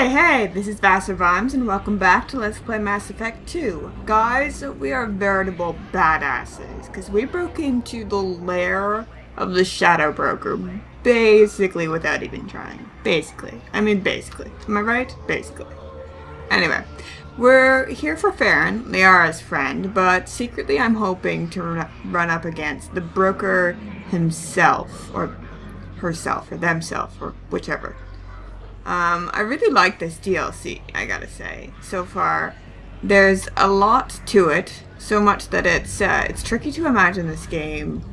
Hey, this is VasserVimes and welcome back to Let's Play Mass Effect 2. Guys, we are veritable badasses, because we broke into the lair of the Shadow Broker, basically without even trying. Basically. I mean, basically. Am I right? Basically. Anyway, we're here for Feron, Liara's friend, but secretly I'm hoping to run up against the broker himself, or herself, or themself, or whichever. I really like this DLC, I gotta say. So far, there's a lot to it, so much that it's tricky to imagine this game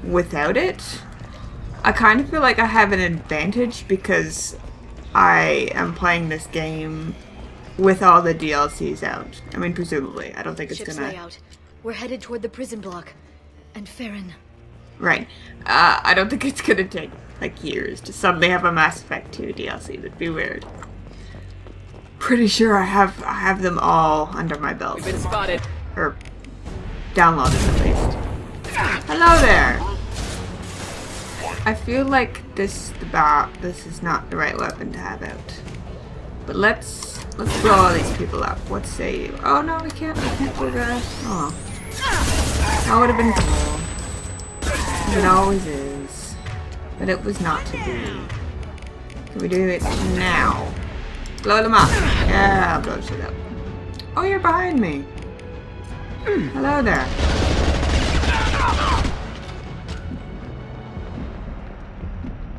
without it. I kind of feel like I have an advantage because I am playing this game with all the DLCs out. I mean, presumably. I don't think it's Ship's gonna... layout. We're headed toward the prison block. And Feron. Right. I don't think it's gonna take like years to suddenly have a Mass Effect 2 DLC. That'd be weird. Pretty sure I have them all under my belt. We've been spotted. Or downloaded at least. Hello there. I feel like this is not the right weapon to have out. But let's blow all these people up. What say you? Oh no, we can't do that. Oh. That would have been cool. It always is. But it was not to be. Can we do it now? Blow them up. Yeah, blow shit up. Oh, you're behind me. Hello there.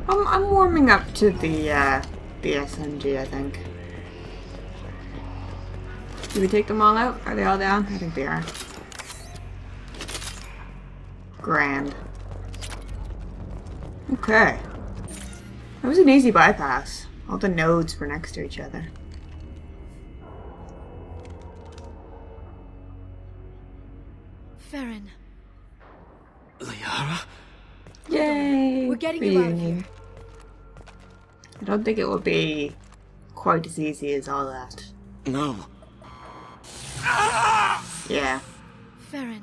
I'm warming up to the SMG, I think. Did we take them all out? Are they all down? I think they are. Grand. Okay. That was an easy bypass. All the nodes were next to each other. Feron. Liara? Yay! We're getting you out of here. I don't think it will be quite as easy as all that. No. Yeah. Feron.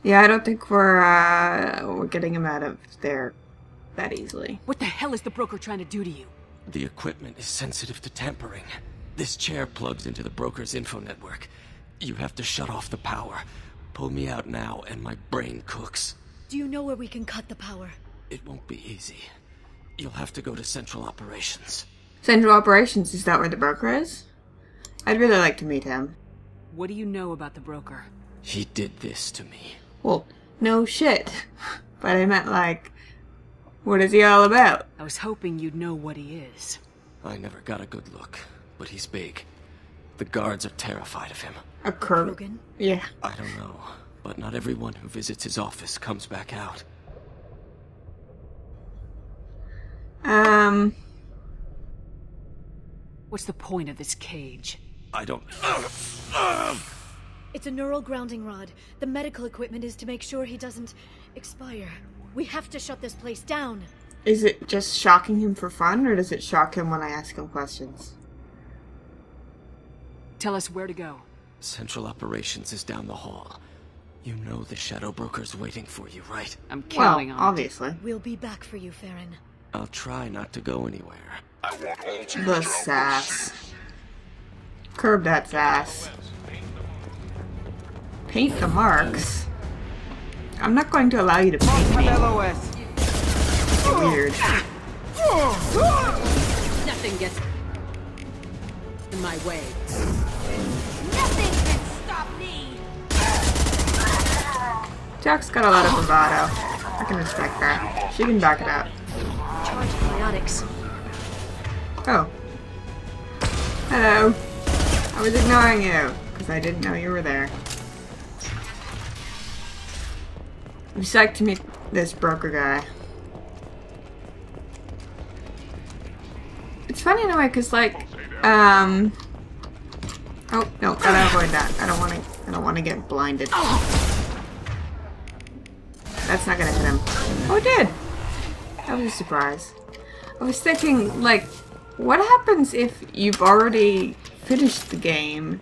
Yeah, I don't think we're getting him out of there that easily. What the hell is the broker trying to do to you? The equipment is sensitive to tampering. This chair plugs into the broker's info network. You have to shut off the power. Pull me out now and my brain cooks. Do you know where we can cut the power? It won't be easy. You'll have to go to Central Operations. Central Operations, is that where the broker is? I'd really like to meet him. What do you know about the broker? He did this to me. Well, no shit. But I meant like, what is he all about? I was hoping you'd know what he is. I never got a good look, but he's big. The guards are terrified of him. A Krogan? Yeah. I don't know, but not everyone who visits his office comes back out. What's the point of this cage? I don't... It's a neural grounding rod. The medical equipment is to make sure he doesn't expire. We have to shut this place down. Is it just shocking him for fun, or does it shock him when I ask him questions? Tell us where to go. Central Operations is down the hall. You know the Shadow Broker's waiting for you, right? I'm counting on it. Obviously. We'll be back for you, Feron. I'll try not to go anywhere. The sass. Curb that sass. Paint the marks? I'm not going to allow you to paint me. Weird. Nothing gets in my way. Nothing can stop me! Jack's got a lot of bravado. I can respect that. She can back it up. Charge biotics. Oh. Hello. I was ignoring you, because I didn't know you were there. I'm psyched to meet this broker guy. It's funny in a way, because like, oh, no, gotta avoid that. I don't wanna get blinded. That's not gonna hit him. Oh, it did! That was a surprise. I was thinking, like, what happens if you've already finished the game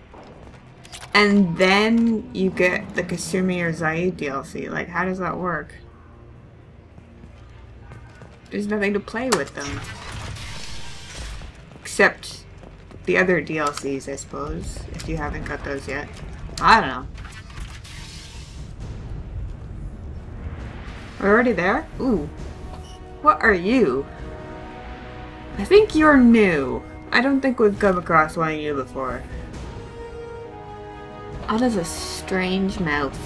and then you get the Kasumi or Zaid DLC? Like, how does that work? There's nothing to play with them. Except the other DLCs, I suppose, if you haven't got those yet. I don't know. We're already there? Ooh. What are you? I think you're new. I don't think we've come across one of you before. That is a strange mouth.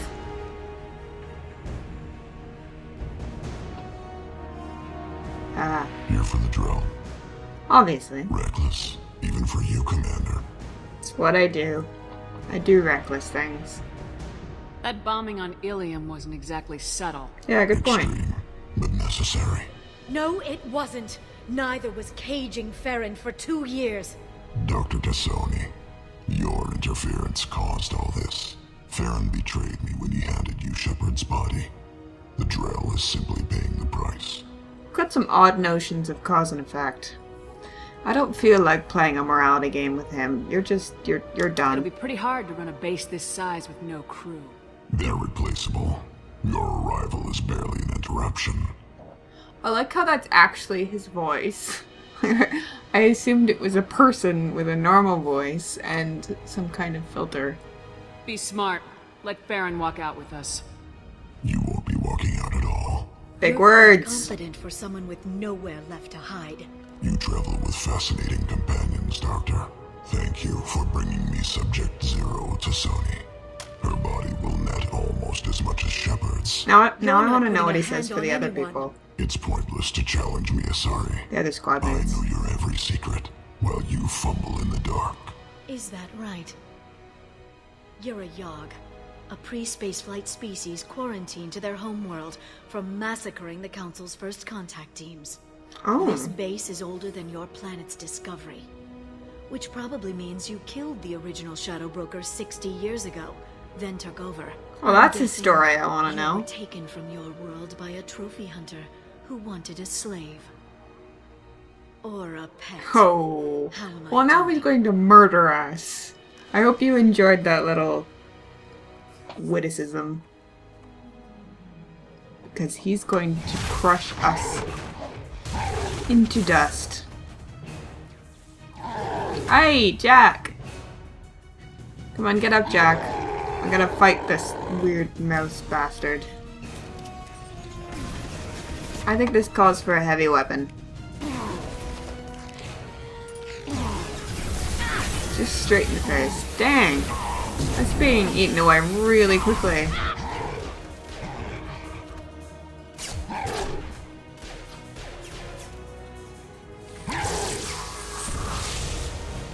Ah. Here for the drill. Obviously. Reckless, even for you, Commander. It's what I do. I do reckless things. That bombing on Ilium wasn't exactly subtle. Yeah, good point. Extreme, but necessary. No, it wasn't. Neither was caging Feron for 2 years. Dr. Tassoni, your interference caused all this. Feron betrayed me when he handed you Shepard's body. The drill is simply paying the price. Got some odd notions of cause and effect. I don't feel like playing a morality game with him. You're done. It'll be pretty hard to run a base this size with no crew. They're replaceable. Your arrival is barely an interruption. I like how that's actually his voice. I assumed it was a person with a normal voice and some kind of filter. Be smart. Let Feron walk out with us. You won't be walking out at all. Big You're words. confident for someone with nowhere left to hide. You travel with fascinating companions, Doctor. Thank you for bringing me Subject Zero to Sony. Her body will net almost as much as Shepard's. Now I not want to know putting what a he says hand for the on other anyone. people. It's pointless to challenge me, Asari. The other squad I mates. know your every secret, while you fumble in the dark. Is that right? You're a Yogg, a pre-spaceflight species quarantined to their homeworld from massacring the Council's first contact teams. Oh. This base is older than your planet's discovery, which probably means you killed the original Shadow Broker 60 years ago, then took over. Well, I'm that's a guessing story I want to you were know. taken from your world by a trophy hunter who wanted a slave. Or a pet. Oh. How am I Well, now doing? he's going to murder us. I hope you enjoyed that little witticism. Because he's going to crush us into dust. Hey, Jack! Come on, get up, Jack. I'm gonna fight this weird mouse bastard. I think this calls for a heavy weapon. Just straight in the face. Dang! That's being eaten away really quickly.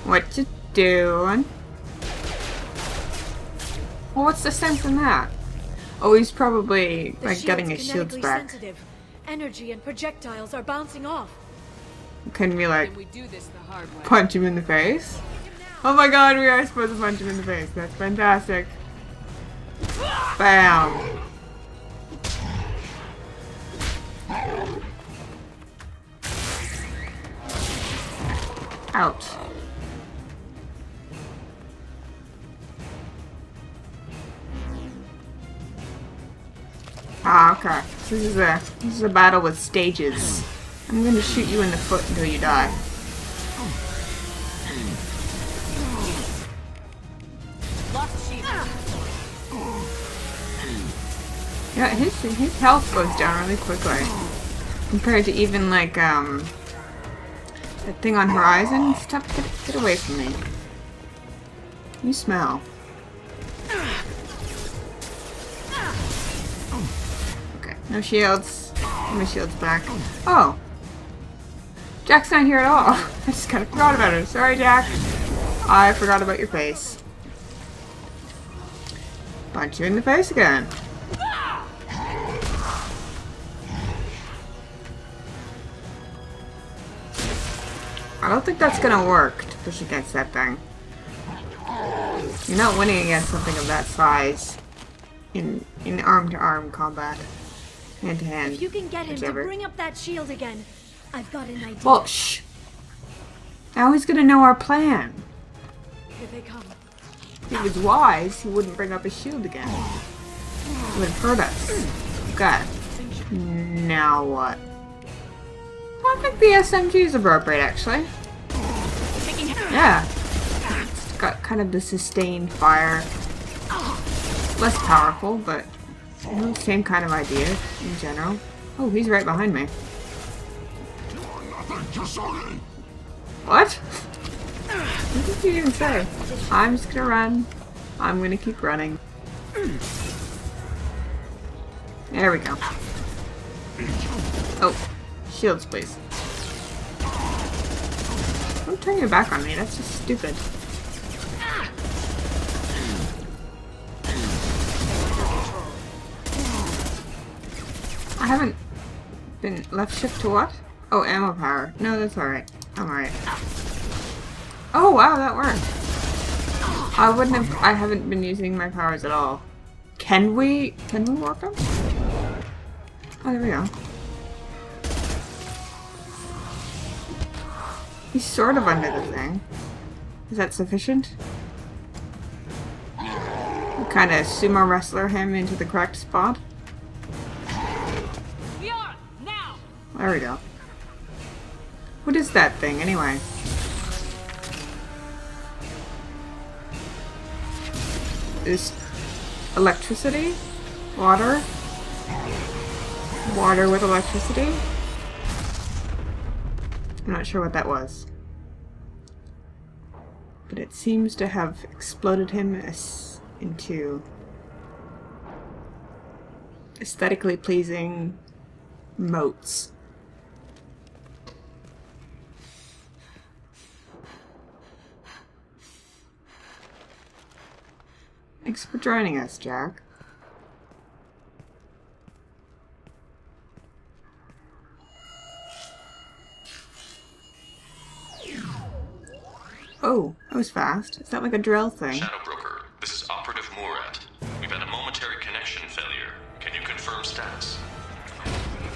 What you doing? Well, what's the sense in that? Oh, he's probably The like getting his shield's shields kinetically back. sensitive. Energy and projectiles are bouncing off. Couldn't we like And we do this the hard way. punch him in the face? Oh my god, we are supposed to punch him in the face. That's fantastic. Bam! Ouch. Ah, okay. This is a battle with stages. I'm gonna shoot you in the foot until you die. Lost sheep. Yeah, his health goes down really quickly. Compared to even like that thing on Horizon. Stop, get away from me. You smell. Okay, no shields. Get my shields back. Oh! Jack's not here at all. I just kind of forgot about her. Sorry, Jack. I forgot about your face. Punch you in the face again. I don't think that's gonna work to push against that thing. You're not winning against something of that size in arm-to-arm combat. Hand-to-hand. If you can get him whichever. to bring up that shield again, I've got an idea. Well, shh! Now he's gonna know our plan. Here they come. If he was wise, he wouldn't bring up his shield again. It would hurt us. Okay. Now what? I think the SMG is appropriate, actually. Yeah. It's got kind of the sustained fire. Less powerful, but you know, same kind of idea in general. Oh, he's right behind me. What? What did you even say? I'm just gonna run. I'm gonna keep running. There we go. Oh, shields, please. Don't turn your back on me. That's just stupid. I haven't been left shift to what? Oh, ammo power. No, that's alright. I'm alright. Oh, wow, that worked. I haven't been using my powers at all. Can we work them? Oh, there we go. He's sort of under the thing. Is that sufficient? Kind of sumo wrestler him into the correct spot. Liara, now! There we go. What is that thing, anyway? Is electricity? Water? Water with electricity? I'm not sure what that was. But it seems to have exploded him into aesthetically pleasing motes. Thanks for joining us, Jack. Oh, that was fast. Is that like a drill thing? Shadow Broker, this is Operative Murat. We've had a momentary connection failure. Can you confirm status?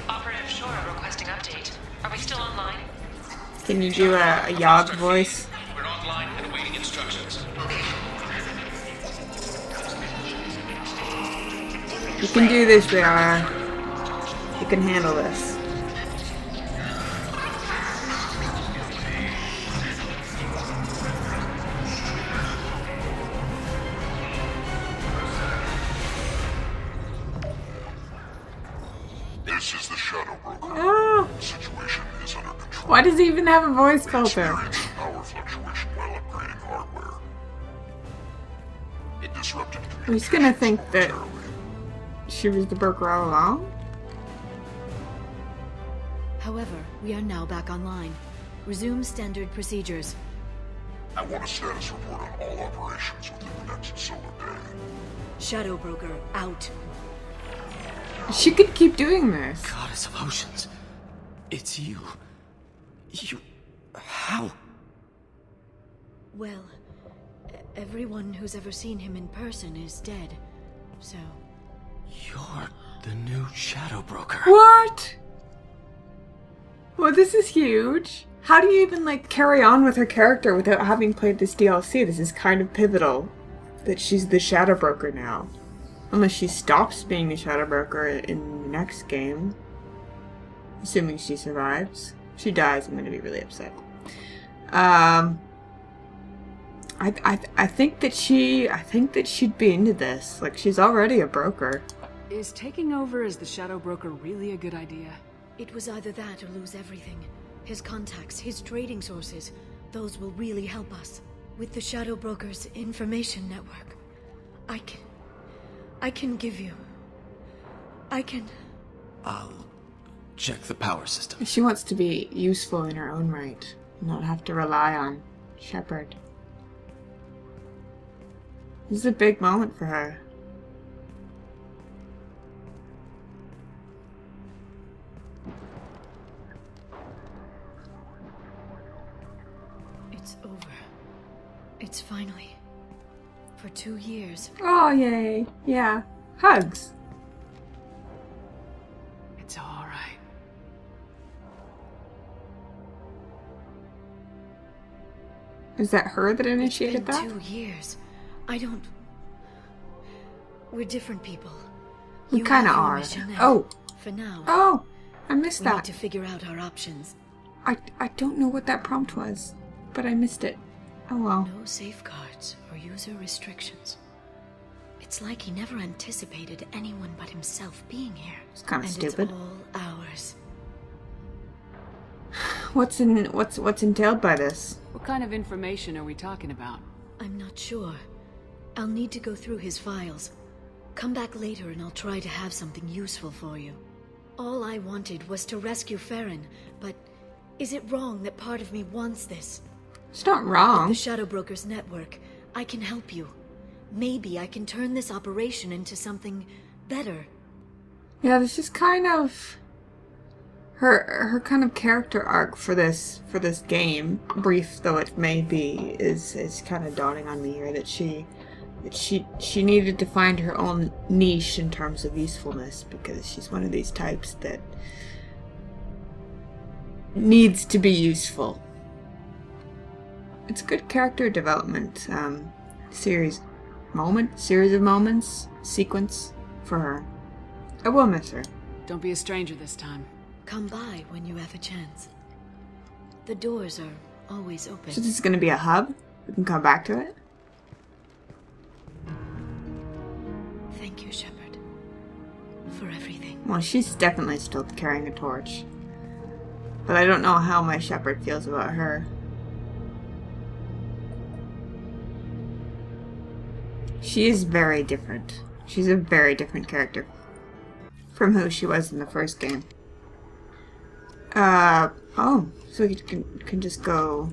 Operative Shora requesting update. Are we still online? Can you do a Yogg voice? We're online and awaiting instructions. You can do this, Liara. You can handle this. This is the Shadow Broker. Ah. The situation is under control. Why does he even have a voice filter? Experienced power fluctuation while upgrading hardware. It disrupted He's gonna think that momentarily. she was the broker all along? However, we are now back online. Resume standard procedures. I want a status report on all operations within the next solar day. Shadow Broker out. She could keep doing this. Goddess of Oceans. It's you. You... How? Well, everyone who's ever seen him in person is dead. So, You're the new Shadow Broker. What? Well, this is huge. How do you even, like, carry on with her character without having played this DLC? This is kind of pivotal that she's the Shadow Broker now. Unless she stops being the Shadow Broker in the next game. Assuming she survives. If she dies, I'm gonna be really upset. I think that she'd be into this. Like, she's already a broker. Is taking over as the Shadow Broker really a good idea? it was either that or lose everything. His contacts, his trading sources, those will really help us. With the Shadow Broker's information network, I can give you... I'll check the power system. She wants to be useful in her own right, not have to rely on Shepard. This is a big moment for her. It's over. It's finally. For 2 years. Oh, yay. Yeah. Hugs. It's all right. Is that her that initiated It's that? been 2 years. I don't... We're different people. We You kinda have your are. mission now. Oh. For now, Oh, I missed we need that. to figure out our options. I don't know what that prompt was, but I missed it. Oh well. No safeguards or user restrictions. It's like he never anticipated anyone but himself being here. It's kind of and stupid. It's all ours. What's entailed by this? What kind of information are we talking about? I'm not sure. I'll need to go through his files. Come back later and I'll try to have something useful for you. All I wanted was to rescue Feron, but is it wrong that part of me wants this? It's not With wrong. the Shadow Brokers network, I can help you. Maybe I can turn this operation into something better. Yeah, this is kind of her kind of character arc for this game, brief though it may be, is kind of dawning on me here that she needed to find her own niche in terms of usefulness, because she's one of these types that needs to be useful. It's good character development, series of moments, sequence for her. I will miss her. Don't be a stranger this time. Come by when you have a chance. The doors are always open. So this is going to be a hub? We can come back to it? Thank you, Shepard, for everything. Well, she's definitely still carrying a torch. But I don't know how my Shepard feels about her. She is very different. She's a very different character from who she was in the first game. Oh, so we can just go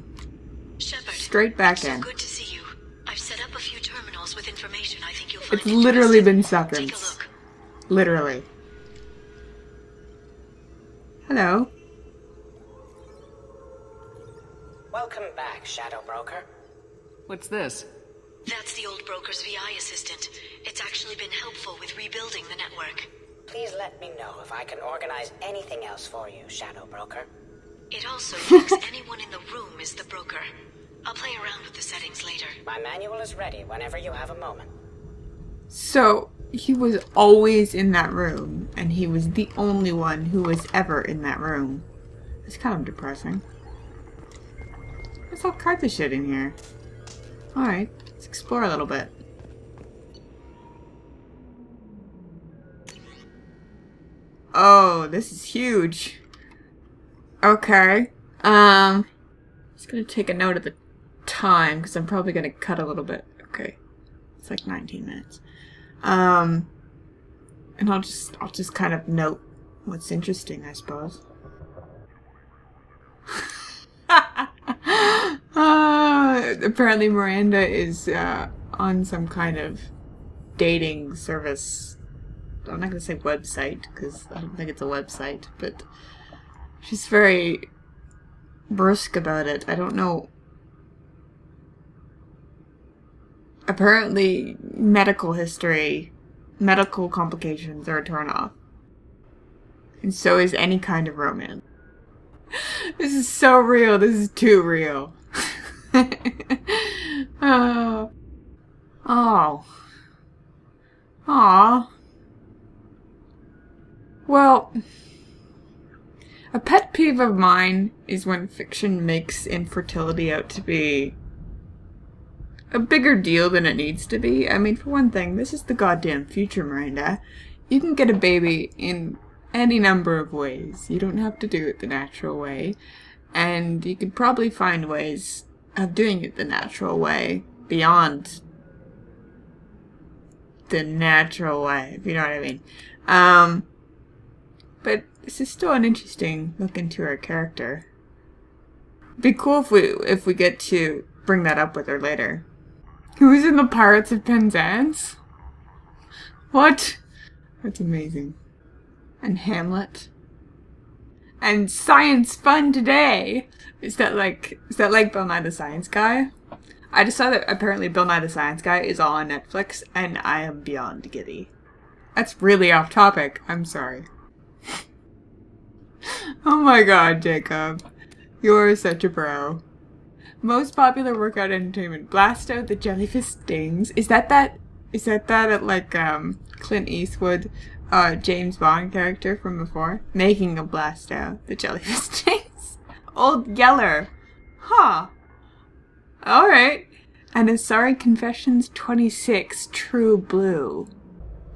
Shepard, straight back so in. good to see you. I've set up a few terminals with information I think you'll find It's literally been interesting. seconds. Take a look. Literally. Hello. Welcome back, Shadow Broker. What's this? That's the old broker's VI assistant. It's actually been helpful with rebuilding the network. Please let me know if I can organize anything else for you, Shadow Broker. It also thinks anyone in the room is the broker. I'll play around with the settings later. My manual is ready whenever you have a moment. So, he was always in that room, and he was the only one who was ever in that room. It's kind of depressing. There's all kinds of shit in here. Alright, let's explore a little bit. Oh, this is huge. Okay. Just gonna take a note of the time, because I'm probably gonna cut a little bit. Okay. It's like 19 minutes. And I'll just kind of note what's interesting, I suppose. Apparently Miranda is on some kind of dating service. I'm not going to say website, because I don't think it's a website, but she's very brusque about it. I don't know. Apparently, medical history, medical complications are a turn off. And so is any kind of romance. This is so real. This is too real. Oh. Aw. Well, a pet peeve of mine is when fiction makes infertility out to be a bigger deal than it needs to be. I mean, for one thing, this is the goddamn future, Miranda. You can get a baby in any number of ways. You don't have to do it the natural way. And you could probably find ways of doing it the natural way beyond the natural way, if you know what I mean. But this is still an interesting look into her character. It'd be cool if we get to bring that up with her later. Who's in the Pirates of Penzance? What? That's amazing. And Hamlet. And Science Fun Today. Is that like Bill Nye the Science Guy? I just saw that apparently Bill Nye the Science Guy is all on Netflix, and I am beyond giddy. That's really off topic. I'm sorry. Oh my god, Jacob. You're such a bro. Most popular workout entertainment. Blast out the jellyfish stings. Is that like Clint Eastwood James Bond character from before? Making a blast out the jellyfish stings. Old Yeller. Huh. Alright. And Asari Confessions 26, True Blue.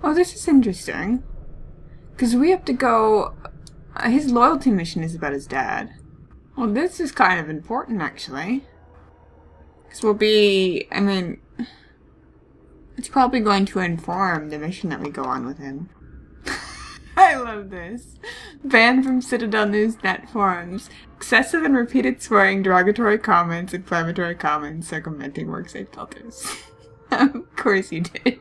Oh, this is interesting. Because we have to go... his loyalty mission is about his dad. Well, this is kind of important, actually. Because we'll be... I mean... it's probably going to inform the mission that we go on with him. I love this. Banned from Citadel Newsnet forums. Excessive and repeated swearing, derogatory comments, inflammatory comments, circumventing work-safe filters. Of course you did.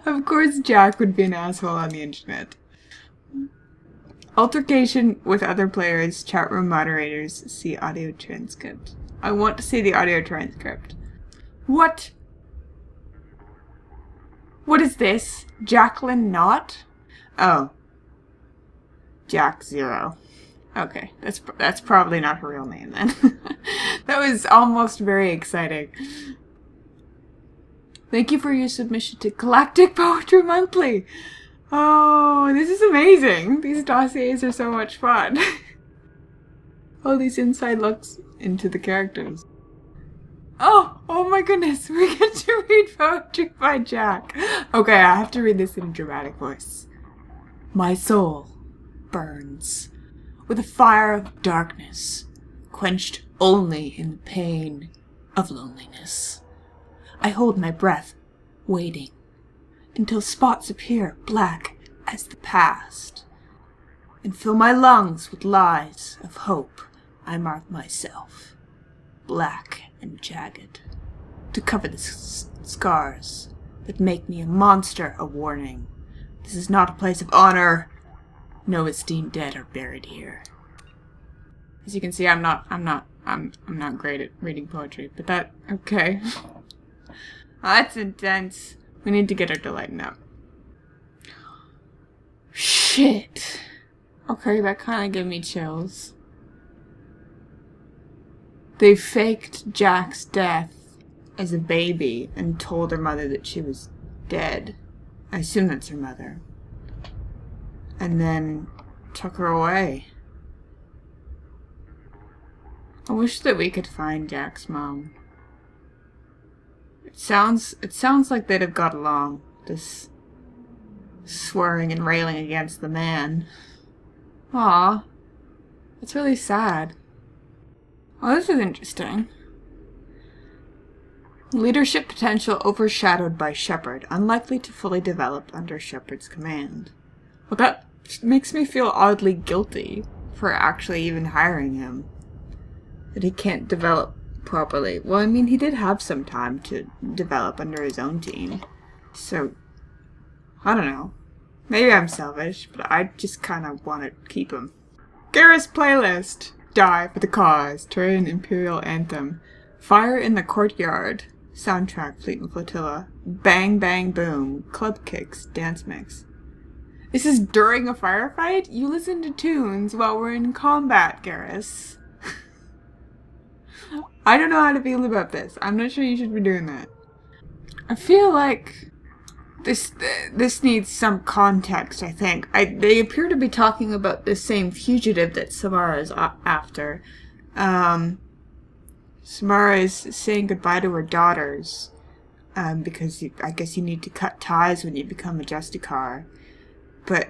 Of course Jack would be an asshole on the internet. Altercation with other players, chat room moderators, see audio transcript. I want to see the audio transcript. What? What is this? Jacqueline Knott? Oh. Jack Zero. Okay, that's probably not her real name then. That was almost very exciting. Thank you for your submission to Galactic Poetry Monthly. Oh, this is amazing. These dossiers are so much fun. All these inside looks into the characters. Oh my goodness, we get to read poetry by Jack. Okay, I have to read this in a dramatic voice. My soul burns with a fire of darkness, quenched only in the pain of loneliness. I hold my breath, waiting, until spots appear black as the past, and fill my lungs with lies of hope. I mark myself, black and jagged, to cover the scars that make me a monster. A warning. This is not a place of honor. No esteemed dead are buried here. As you can see, I'm not great at reading poetry, but that, okay. That's intense. We need to get her to lighten up. Shit. Okay, that kind of gave me chills. They faked Jack's death as a baby and told her mother that she was dead. I assume that's her mother. And then took her away. I wish that we could find Jack's mom. It sounds like they'd have got along. This swearing and railing against the man. Aw. It's really sad. Oh, this is interesting. Leadership potential overshadowed by Shepard, unlikely to fully develop under Shepard's command. Well, that makes me feel oddly guilty for actually even hiring him. That he can't develop properly. Well, I mean, he did have some time to develop under his own team. So, I don't know. Maybe I'm selfish, but I just kind of want to keep him. Garrus playlist. Die for the cause. Turian Imperial Anthem. Fire in the Courtyard. Soundtrack Fleet and Flotilla. Bang Bang Boom. Club Kicks. Dance Mix. This is during a firefight? You listen to tunes while we're in combat, Garrus. I don't know how to feel about this. I'm not sure you should be doing that. I feel like this needs some context, I think. They appear to be talking about the same fugitive that Samara is after. Samara is saying goodbye to her daughters. Because I guess you need to cut ties when you become a Justicar. But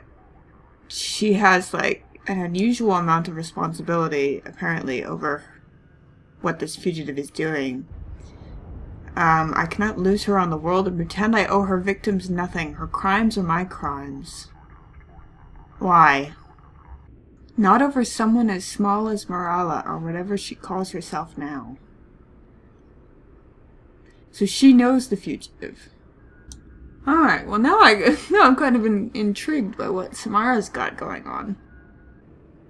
she has, like, an unusual amount of responsibility, apparently, over what this fugitive is doing. I cannot lose her on the world and pretend I owe her victims nothing. Her crimes are my crimes. Why? Not over someone as small as Morala, or whatever she calls herself now. So she knows the fugitive. Alright, well now I'm kind of intrigued by what Samara's got going on.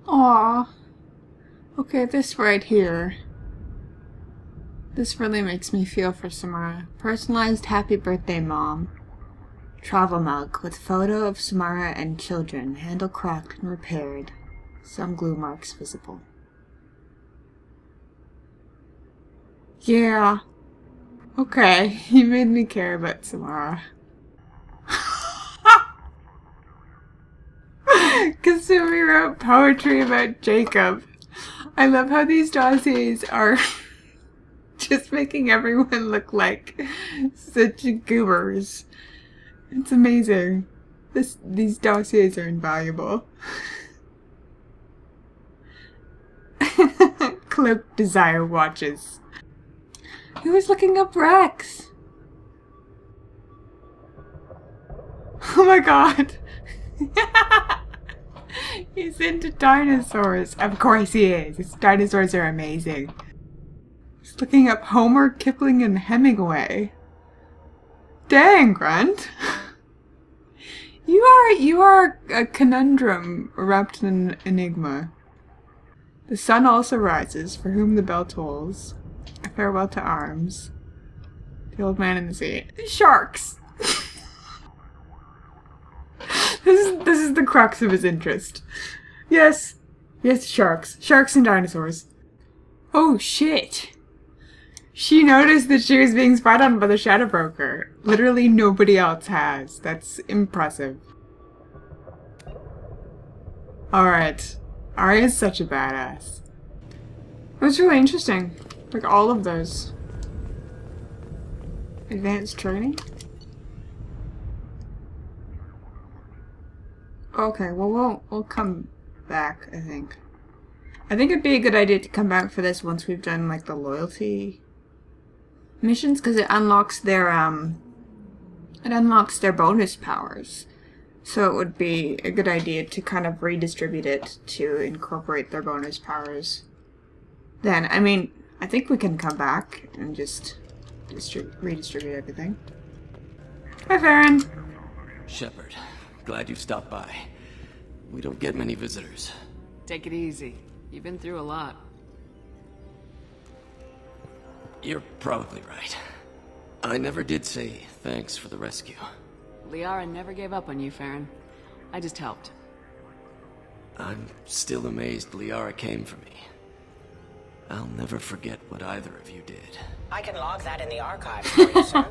Aww. Okay, this right here. This really makes me feel for Samara. Personalized happy birthday, Mom. Travel mug with photo of Samara and children. Handle cracked and repaired. Some glue marks visible. Yeah. Okay, you made me care about Samara. Kasumi wrote poetry about Jacob. I love how these dossiers are Just making everyone look like such goobers. It's amazing. These dossiers are invaluable. Cloak Desire watches. Who was looking up Rex? Oh my god. He's into dinosaurs. Of course he is. His dinosaurs are amazing. He's looking up Homer, Kipling, and Hemingway. Dang, Grunt. You are a conundrum wrapped in an enigma. The sun also rises, for whom the bell tolls. A farewell to arms. The old man in the sea. Sharks! This is the crux of his interest. Yes. Yes, sharks. Sharks and dinosaurs. Oh, shit. She noticed that she was being spied on by the Shadow Broker. Literally nobody else has. That's impressive. Alright. Arya's such a badass. It was really interesting. Like all of those. Advanced training? Okay, well we'll come back, I think. I think it'd be a good idea to come back for this once we've done like the loyalty missions, because it unlocks their bonus powers. So it would be a good idea to kind of redistribute it to incorporate their bonus powers. Then, I mean, I think we can come back and just redistribute everything. Hi, Feron. Shepard, glad you stopped by. We don't get many visitors. Take it easy. You've been through a lot. You're probably right. I never did say thanks for the rescue. Liara never gave up on you, Feron. I just helped. I'm still amazed Liara came for me. I'll never forget what either of you did. I can log that in the archives for you, sir.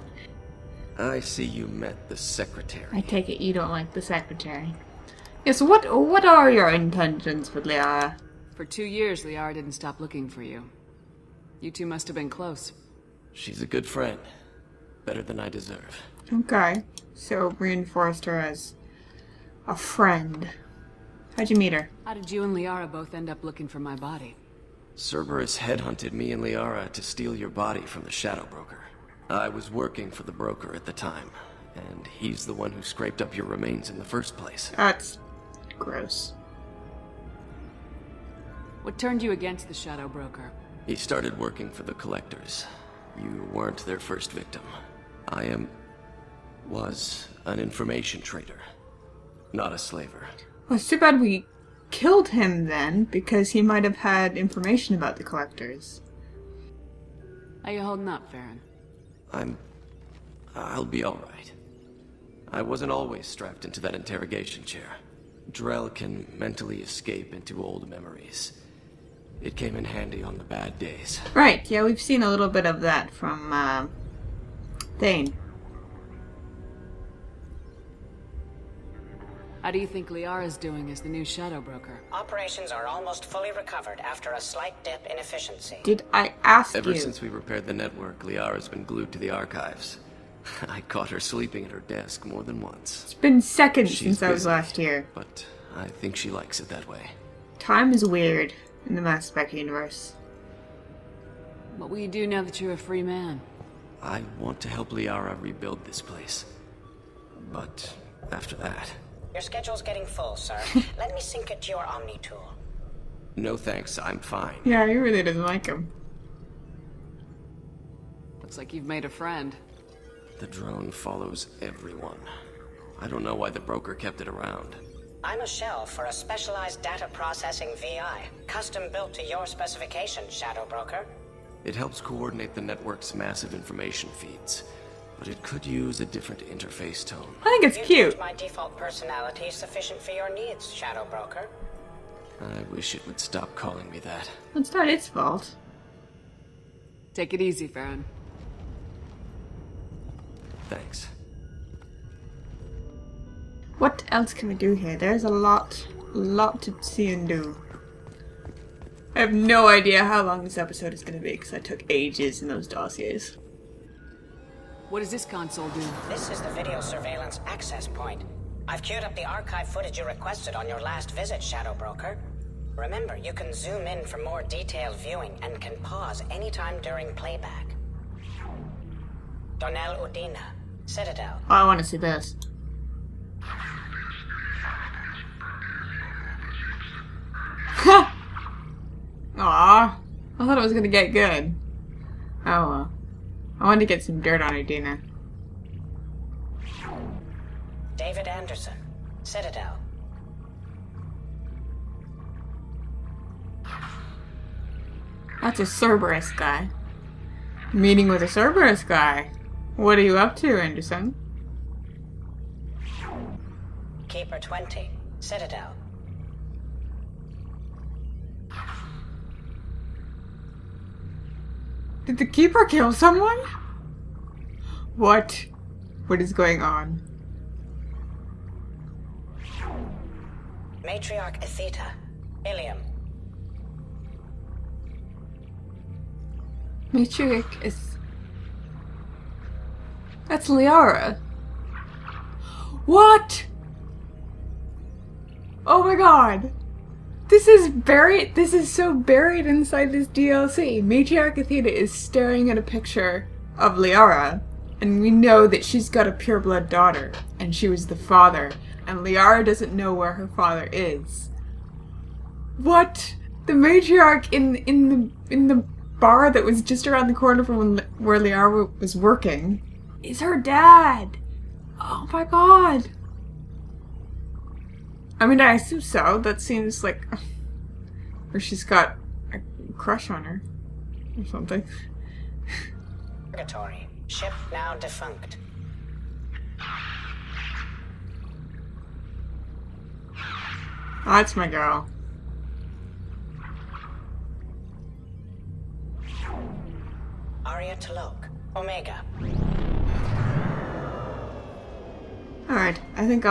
I see you met the secretary. I take it you don't like the secretary. Yes, what are your intentions with Liara? For 2 years, Liara didn't stop looking for you. You two must have been close. She's a good friend. Better than I deserve. Okay. So reinforced her as a friend. How'd you meet her? How did you and Liara both end up looking for my body? Cerberus headhunted me and Liara to steal your body from the Shadow Broker. I was working for the broker at the time, and he's the one who scraped up your remains in the first place. That's gross. What turned you against the Shadow Broker? He started working for the Collectors. You weren't their first victim. Was an information trader, not a slaver. Well, it's too bad we killed him then, because he might have had information about the Collectors. How you holding up, Feron? I'll be alright. I wasn't always strapped into that interrogation chair. Drell can mentally escape into old memories. It came in handy on the bad days. Right, yeah, we've seen a little bit of that from, Thane. How do you think Liara's doing as the new Shadow Broker? Operations are almost fully recovered after a slight dip in efficiency. Did I ask Ever you? since we repaired the network, Liara's been glued to the archives. I caught her sleeping at her desk more than once. It's been seconds She's since I was busy, last here. But I think she likes it that way. Time is weird in the Mass Effect universe. What will you do now that you're a free man? I want to help Liara rebuild this place. But after that... Your schedule's getting full, sir. Let me sync it to your Omni tool. No thanks, I'm fine. Yeah, he really doesn't like him. Looks like you've made a friend. The drone follows everyone. I don't know why the broker kept it around. I'm a shell for a specialized data processing VI, custom built to your specifications, Shadow Broker. It helps coordinate the network's massive information feeds, but it could use a different interface tone. I think it's You cute. deemed my default personality sufficient for your needs, Shadow Broker. I wish it would stop calling me that. It's not its fault. Take it easy, Feron. Thanks. What else can we do here? There's a lot to see and do. I have no idea how long this episode is going to be because I took ages in those dossiers. What does this console do? This is the video surveillance access point. I've queued up the archive footage you requested on your last visit, Shadow Broker. Remember, you can zoom in for more detailed viewing and can pause anytime during playback. Donnell Udina, Citadel. Oh, I want to see this. Aw, I thought it was gonna get good. Oh well. I wanted to get some dirt on Udina. David Anderson, Citadel. That's a Cerberus guy. Meeting with a Cerberus guy. What are you up to, Anderson? Keeper 20, Citadel. Did the Keeper kill someone? What? What is going on? Matriarch Etheta, Ilium. Matriarch is... That's Liara. What? Oh my god. This is buried. This is so buried inside this DLC. Matriarch Etheta is staring at a picture of Liara, and we know that she's got a pureblood daughter, and she was the father, and Liara doesn't know where her father is. What? The matriarch in the bar that was just around the corner from where Liara was working is her dad. Oh my god. I mean, I assume so. That seems like... Or she's got a crush on her. Or something. Purgatory. Ship now defunct. Oh, that's my girl. Aria Talok, Omega. Alright, I think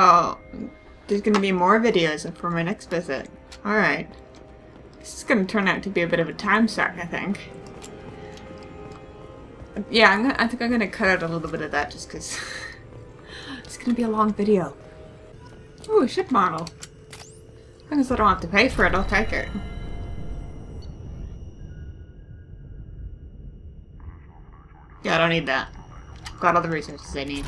there's gonna be more videos for my next visit. Alright. This is gonna turn out to be a bit of a time suck, I think. Yeah, I think I'm gonna cut out a little bit of that just because it's gonna be a long video. Ooh, a ship model. As long as I don't have to pay for it, I'll take it. Yeah, I don't need that. Got all the resources I need.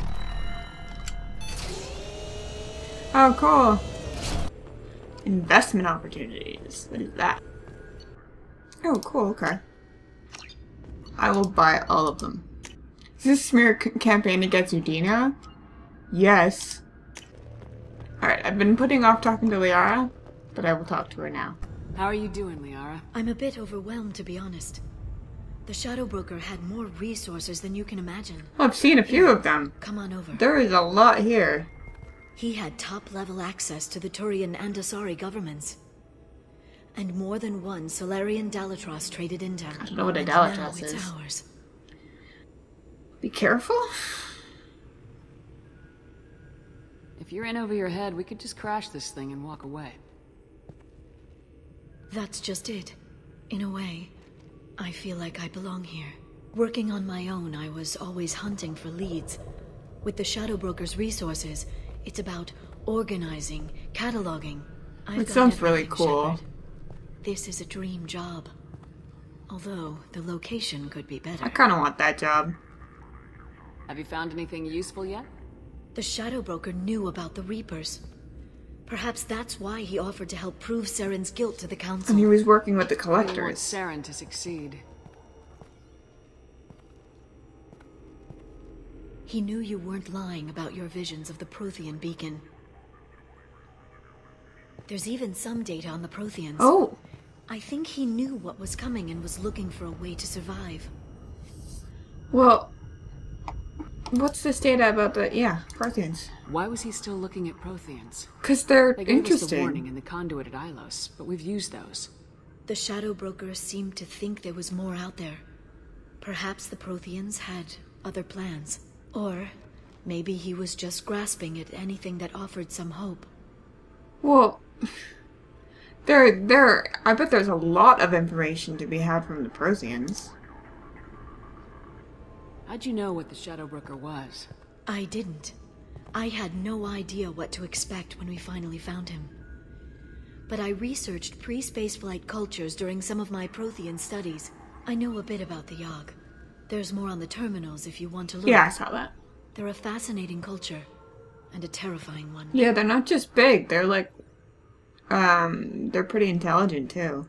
Oh, cool. Investment opportunities. What is that? Oh, cool, okay. I will buy all of them. Is this smear campaign against Udina? Yes. Alright, I've been putting off talking to Liara, but I will talk to her now. How are you doing, Liara? I'm a bit overwhelmed, to be honest. The Shadow Broker had more resources than you can imagine. Well, I've seen a few of them. Come on over. There is a lot here. He had top-level access to the Turian and Asari governments. And more than one Solarian Dalatros traded into him. I don't know what a And Dalatros now is. it's ours. Be careful. If you're in over your head, we could just crash this thing and walk away. That's just it. In a way, I feel like I belong here. Working on my own, I was always hunting for leads. With the Shadow Broker's resources, it's about organizing, cataloging. It sounds really cool. Shepard. This is a dream job. Although, the location could be better. I kind of want that job. Have you found anything useful yet? The Shadow Broker knew about the Reapers. Perhaps that's why he offered to help prove Saren's guilt to the Council. And he was working with the We want collectors. Saren to succeed. He knew you weren't lying about your visions of the Prothean beacon. There's even some data on the Protheans. Oh! I think he knew what was coming and was looking for a way to survive. Well, what's this data about the, Protheans? Why was he still looking at Protheans? Because they're They gave us the interesting. warning in the conduit at Ilos, but we've used those. The Shadow Broker seemed to think there was more out there. Perhaps the Protheans had other plans. Or maybe he was just grasping at anything that offered some hope. Well, I bet there's a lot of information to be had from the Protheans. How'd you know what the Shadowbroker was? I didn't. I had no idea what to expect when we finally found him. But I researched pre-spaceflight cultures during some of my Prothean studies. I know a bit about the Yogg. There's more on the terminals if you want to look. Yeah, I saw that. They're a fascinating culture. And a terrifying one. Yeah, they're not just big. They're like... they're pretty intelligent, too.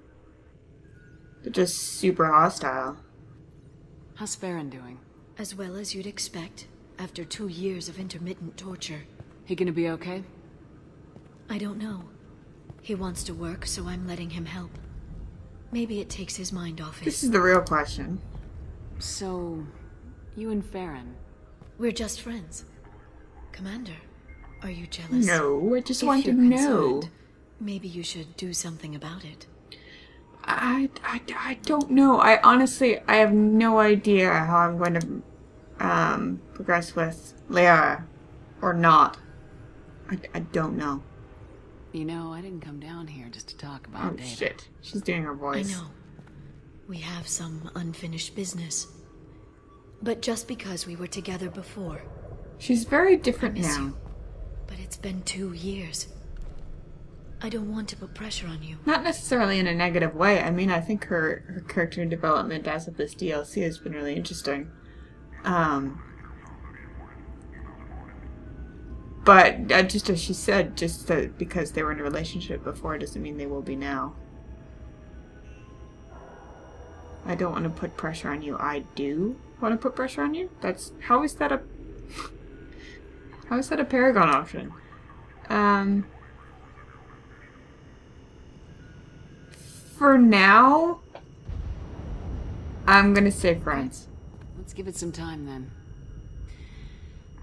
They're just super hostile. How's Feron doing? As well as you'd expect, after 2 years of intermittent torture. He gonna be okay? I don't know. He wants to work, so I'm letting him help. Maybe it takes his mind off it. This is the real question. So, you and Feron? We're just friends. Commander, are you jealous? No, I just If want to you're know. concerned, maybe you should do something about it. I don't know. I honestly have no idea how I'm going to progress with Liara or not. I don't know. You know, I didn't come down here just to talk about Oh data. shit. She's doing her voice. I know. We have some unfinished business. But just because we were together before, She's very different I miss now. you. But it's been 2 years. I don't want to put pressure on you. Not necessarily in a negative way. I mean, I think her character development as of this DLC has been really interesting. But just as she said, just that because they were in a relationship before doesn't mean they will be now. I don't want to put pressure on you. I do want to put pressure on you? How is that a Paragon option? For now, I'm gonna say friends. Let's give it some time then.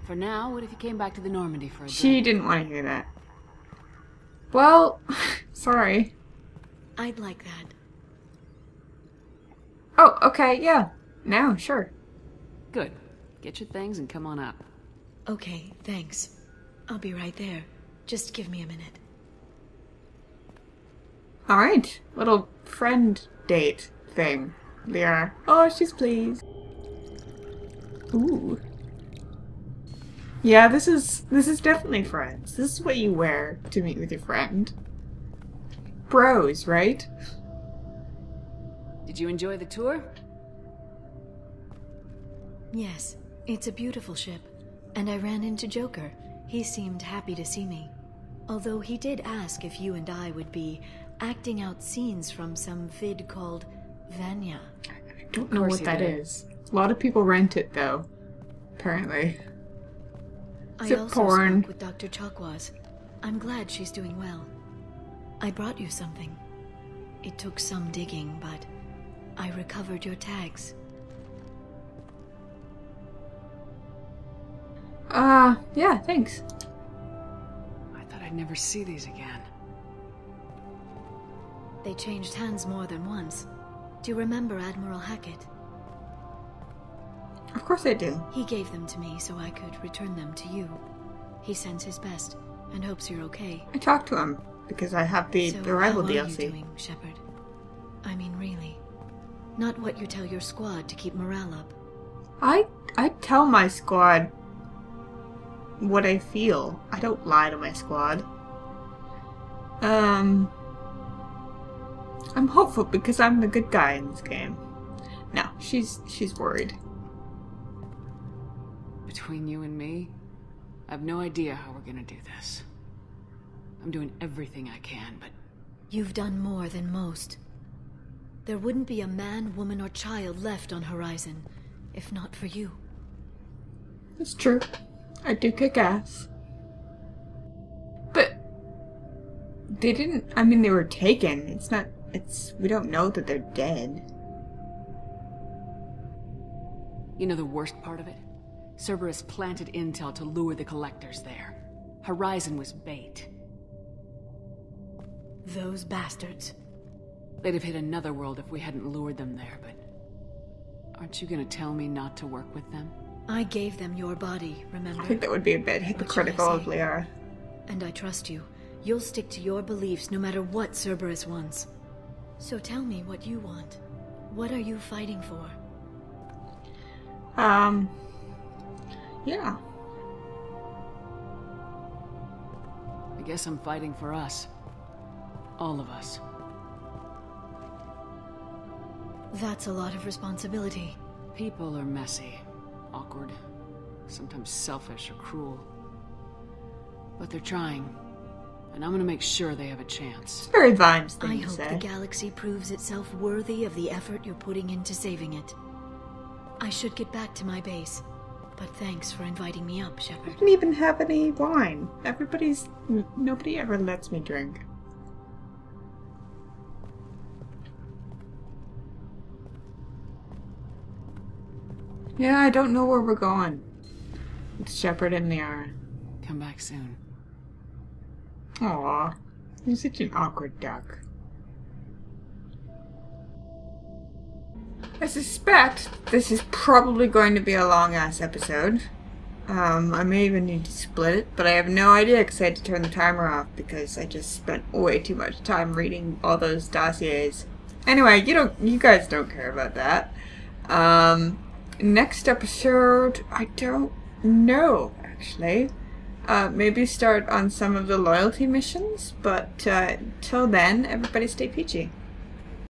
For now, what if you came back to the Normandy for a She drink? didn't want to hear that. Well, sorry. I'd like that. Oh, okay, yeah. Now, sure. Good. Get your things and come on up. Okay, thanks. I'll be right there. Just give me a minute. Alright. Little friend date thing. Liara. Oh, she's pleased. Ooh. Yeah, this is definitely friends. This is what you wear to meet with your friend. Bros, right? Did you enjoy the tour? Yes, it's a beautiful ship. And I ran into Joker. He seemed happy to see me. Although he did ask if you and I would be acting out scenes from some vid called Vanya. I don't know what that is. A lot of people rent it, though. Apparently. Is I it also porn? spoke with Dr. Chakwas. I'm glad she's doing well. I brought you something. It took some digging, but I recovered your tags. Yeah, thanks. I thought I'd never see these again. They changed hands more than once. Do you remember Admiral Hackett? Of course I do. He gave them to me so I could return them to you. He sends his best and hopes you're okay. I talked to him because I have the rival how are you DLC. doing, Shepard? I mean, really. Not what you tell your squad to keep morale up. I tell my squad what I feel. I don't lie to my squad. I'm hopeful because I'm the good guy in this game. No, she's worried. Between you and me, I have no idea how we're gonna do this. I'm doing everything I can, but... You've done more than most. There wouldn't be a man, woman, or child left on Horizon, if not for you. That's true. I do kick ass. But they didn't, I mean, they were taken. We don't know that they're dead. You know the worst part of it? Cerberus planted intel to lure the collectors there. Horizon was bait. Those bastards. They'd have hit another world if we hadn't lured them there, but... Aren't you gonna tell me not to work with them? I gave them your body, remember? I think that would be a bit hypocritical of Liara. And I trust you. You'll stick to your beliefs no matter what Cerberus wants. So tell me what you want. What are you fighting for? Yeah. I guess I'm fighting for us. All of us. That's a lot of responsibility. People are messy, awkward, sometimes selfish or cruel. But they're trying, and I'm gonna make sure they have a chance. It's a very Vimes thing I to hope say. the galaxy proves itself worthy of the effort you're putting into saving it. I should get back to my base, but thanks for inviting me up, I Shepard. didn't even have any wine. Nobody ever lets me drink. Yeah, I don't know where we're going. It's Shepard and Liara. Come back soon. Aw, you're such an awkward duck. I suspect this is probably going to be a long-ass episode. I may even need to split it, but I have no idea because I had to turn the timer off because I just spent way too much time reading all those dossiers. Anyway, you guys don't care about that. Next episode, I don't know, actually. Maybe start on some of the loyalty missions, but till then, everybody stay peachy.